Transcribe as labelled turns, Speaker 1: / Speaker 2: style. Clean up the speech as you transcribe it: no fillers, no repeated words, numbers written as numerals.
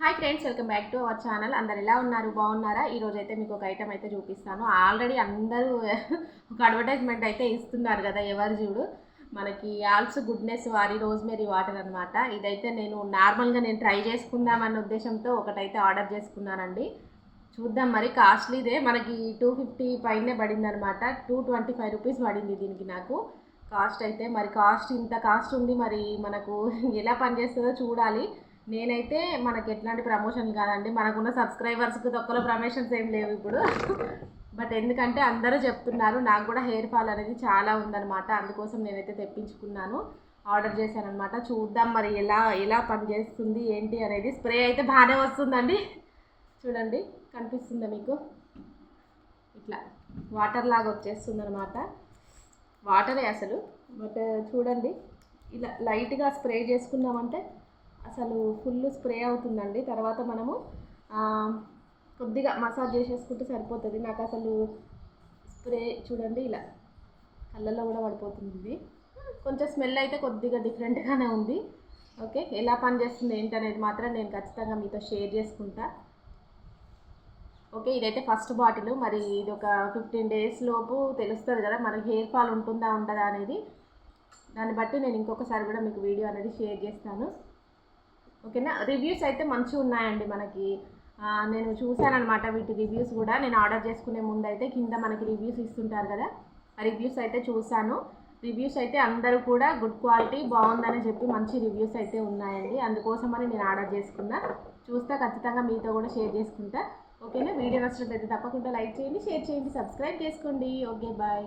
Speaker 1: Hi friends, welcome back to our channel. అందరు ఎలా ఉన్నారు? బాగున్నారా? ఈరోజు అయితే మీకు ఒక ఐటమ్ అయితే చూపిస్తాను. ఆల్రెడీ అందరూ ఒక అడ్వర్టైజ్మెంట్ అయితే ఇస్తున్నారు కదా, ఎవరు చూడు మనకి ఆల్స్ గుడ్నెస్ వారి రోజ్మేరీ వాటర్ అనమాట. ఇదైతే నేను నార్మల్గా ట్రై చేసుకుందామన్న ఉద్దేశంతో ఒకటైతే ఆర్డర్ చేసుకున్నానండి. చూద్దాం, మరి కాస్ట్లీదే, మనకి 250 పైనే పడింది అనమాట. 225 రూపీస్ పడింది దీనికి నాకు కాస్ట్ అయితే. మరి ఇంత కాస్ట్ ఉంది, మరి మనకు ఎలా పనిచేస్తుందో చూడాలి. నేనైతే మనకి ఎట్లాంటి ప్రమోషన్ కాదండి, మనకున్న సబ్స్క్రైబర్స్కి తొక్కలో ప్రమోషన్స్ ఏం లేవు ఇప్పుడు. బట్ ఎందుకంటే అందరూ చెప్తున్నారు, నాకు కూడా హెయిర్ ఫాల్ అనేది చాలా ఉందన్నమాట. అందుకోసం నేనైతే తెప్పించుకున్నాను, ఆర్డర్ చేశాను అనమాట. చూద్దాం మరి ఎలా ఎలా పనిచేస్తుంది ఏంటి అనేది. స్ప్రే అయితే బాగానే వస్తుందండి, చూడండి కనిపిస్తుందా మీకు? ఇట్లా వాటర్ లాగా వచ్చేస్తుంది అనమాట, వాటరే అసలు. బట్ చూడండి, ఇలా లైట్గా స్ప్రే చేసుకున్నామంటే అసలు ఫుల్ స్ప్రే అవుతుందండి. తర్వాత మనము కొద్దిగా మసాజ్ చేసేసుకుంటే సరిపోతుంది. నాకు అసలు స్ప్రే చూడండి ఇలా కళ్ళల్లో కూడా పడిపోతుంది. కొంచెం స్మెల్ అయితే కొద్దిగా డిఫరెంట్గానే ఉంది. ఓకే, ఎలా పనిచేస్తుంది ఏంటనేది మాత్రం నేను ఖచ్చితంగా మీతో షేర్ చేసుకుంటా. ఓకే, ఇదైతే ఫస్ట్ బాటిల్. మరి ఇది ఒక 15 డేస్ లోపు తెలుస్తుంది కదా మనకి హెయిర్ ఫాల్ ఉంటుందా ఉండదా అనేది. దాన్ని బట్టి నేను ఇంకొకసారి కూడా మీకు వీడియో అనేది షేర్ చేస్తాను. ఓకేనా? రివ్యూస్ అయితే మంచిగా ఉన్నాయండి మనకి. నేను చూశానమాట వీటి రివ్యూస్ కూడా. నేను ఆర్డర్ చేసుకునే ముందు అయితే కింద మనకి రివ్యూస్ ఇస్తుంటారు కదా, ఆ రివ్యూస్ అయితే చూశాను. రివ్యూస్ అయితే అందరూ కూడా గుడ్ క్వాలిటీ, బాగుందని చెప్పి మంచి రివ్యూస్ అయితే ఉన్నాయండి. అందుకోసమని నేను ఆర్డర్ చేసుకున్నా. చూస్తే ఖచ్చితంగా మీతో కూడా షేర్ చేసుకుంటా. ఓకేనా? వీడియో నచ్చినట్లయితే తప్పకుండా లైక్ చేయండి, షేర్ చేయండి, సబ్స్క్రైబ్ చేసుకోండి. Okay, bye.